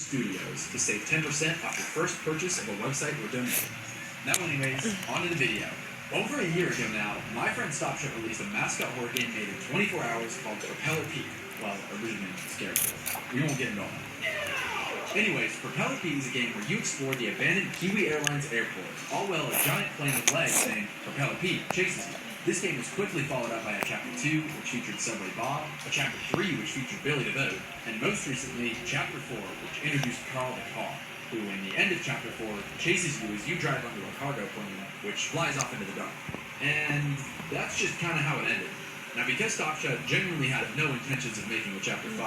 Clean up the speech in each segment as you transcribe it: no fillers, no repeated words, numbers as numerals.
Studios to save 10% off your first purchase of a website or domain. Now anyways, on to the video. Over a year ago now, my friend StopShot released a mascot horror game made in 24 hours called Propeller Peak. Well, originally Scarecrow. We won't get into all that. Anyways, Propeller Peak is a game where you explore the abandoned Kiwi Airlines airport, all while a giant plane with legs named Propeller Peak chases you. This game was quickly followed up by a Chapter 2, which featured Subway Bob, a Chapter 3, which featured Billy the Boat, and most recently, Chapter 4, which introduced Carl the Car, who, in the end of Chapter 4, chases you as you drive under a cargo plane, which flies off into the dark. And that's just kind of how it ended. Now, because StopShot genuinely had no intentions of making a Chapter 5,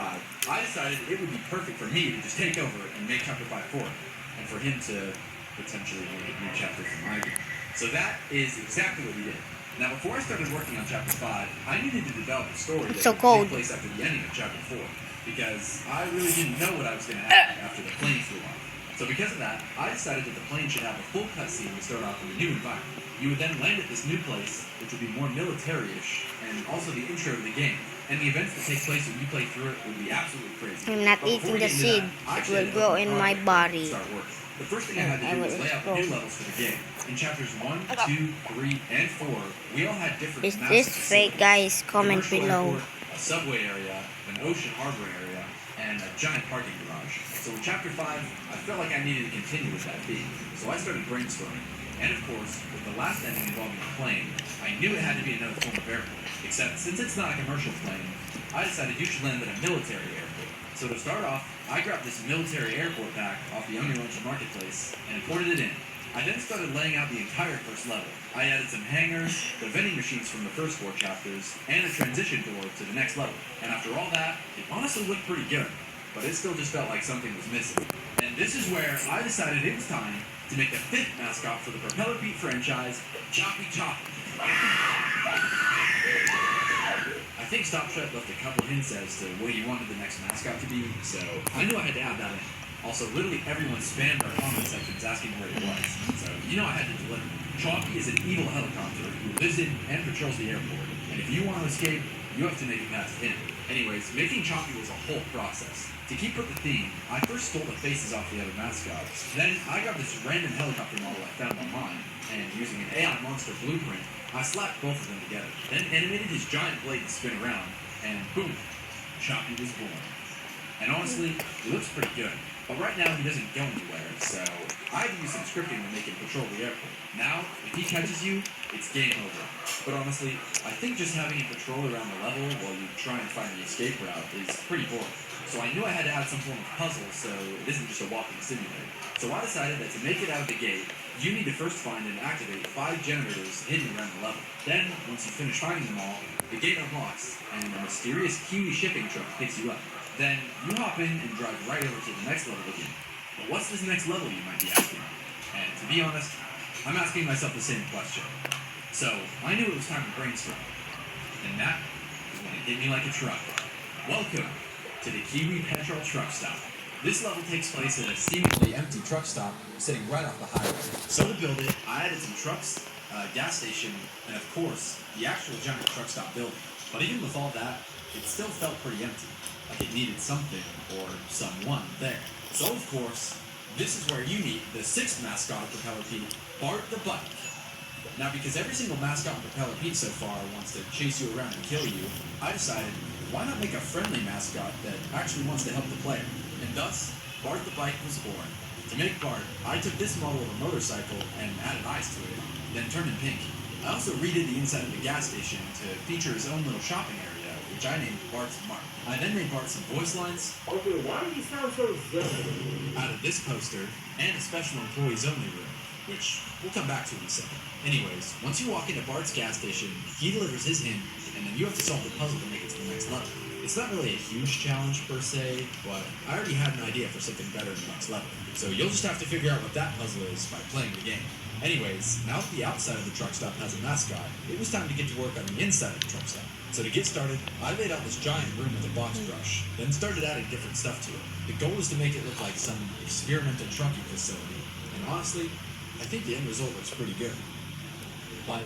I decided it would be perfect for me to just take over and make Chapter 5 for him, and for him to potentially make a new chapter for my game. So that is exactly what we did. Now, before I started working on Chapter 5, I needed to develop a story that would take place after the ending of Chapter 4, because I really didn't know what I was going to happen after the plane flew off. So because of that, I decided that the plane should have a full cutscene to start off in a new environment. You would then land at this new place, which would be more military-ish, and also the intro to the game. And the events that take place when you play through it would be absolutely crazy. I'm not eating the seed. It will grow in my body. The first thing I had to do was lay out the new levels for the game. In chapters 1, 2, 3, and 4, we all had different Is this fake, guys? Comment below. A subway area, an ocean harbor area, and a giant parking garage. So in chapter 5, I felt like I needed to continue with that theme. So I started brainstorming. And of course, with the last ending involving a plane, I knew it had to be another form of airport. Except since it's not a commercial plane, I decided you should land at a military airport. So to start off, I grabbed this military airport pack off the Onion Lunch Marketplace and imported it in. I then started laying out the entire first level. I added some hangars, the vending machines from the first 4 chapters, and a transition door to the next level. And after all that, it honestly looked pretty good, but it still just felt like something was missing. And this is where I decided it was time to make the 5th mascot for the Propeller Peak franchise, Choppy Choppy. I think StopShot left a couple hints as to what he wanted the next mascot to be, so I knew I had to add that in. Also, literally everyone spammed our comment sections asking where it was, so you know I had to deliver. Choppy is an evil helicopter who lives in and patrols the airport, and if you want to escape, you have to make it past him. Anyways, making Choppy was a whole process. To keep with the theme, I first stole the faces off the other mascots. Then I got this random helicopter model I found online, and using an AI monster blueprint, I slapped both of them together. Then animated his giant blade to spin around, and boom, Choppy was born. And honestly, he looks pretty good. But right now, he doesn't go anywhere, so I had to use some scripting to make him patrol the airport. Now, if he catches you, it's game over. But honestly, I think just having him patrol around the level while you try and find the escape route is pretty boring. So I knew I had to add some form of puzzle so it isn't just a walking simulator. So I decided that to make it out of the gate, you need to first find and activate 5 generators hidden around the level. Then, once you finish finding them all, the gate unlocks, and a mysterious Kiwi shipping truck picks you up. Then, you hop in and drive right over to the next level again. But what's this next level, you might be asking? And to be honest, I'm asking myself the same question. So, I knew it was time to brainstorm. And that is when it hit me like a truck. Welcome to the Kiwi Petrol Truck Stop. This level takes place at a seemingly empty truck stop sitting right off the highway. So to build it, I added some trucks, a gas station, and of course, the actual giant truck stop building. But even with all that, it still felt pretty empty. Like it needed something or someone there. So of course, this is where you meet the 6th mascot of Propeller Peak, Bart the Bike. Now because every single mascot in Propeller Peak so far wants to chase you around and kill you, I decided, why not make a friendly mascot that actually wants to help the player? And thus, Bart the Bike was born. To make Bart, I took this model of a motorcycle and added eyes to it, then turned him pink. I also redid the inside of the gas station to feature his own little shopping area, which I named Bart's Mart. I then made Bart some voice lines. Okay, why do you sound so good? Out of this poster, and a special employees only room, which we'll come back to in a second. Anyways, once you walk into Bart's gas station, he delivers his hint, and then you have to solve the puzzle to make it to the next level. It's not really a huge challenge per se, but I already had an idea for something better in the next level. So you'll just have to figure out what that puzzle is by playing the game. Anyways, now that the outside of the truck stop has a mascot, it was time to get to work on the inside of the truck stop. So to get started, I laid out this giant room with a box brush, then started adding different stuff to it. The goal was to make it look like some experimental trucking facility, and honestly, I think the end result looks pretty good. But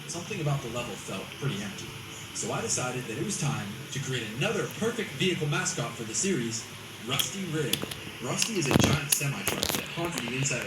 something about the level felt pretty empty. So I decided that it was time to create another perfect vehicle mascot for the series, Rusty Rig. Rusty is a giant semi-truck that haunted the inside of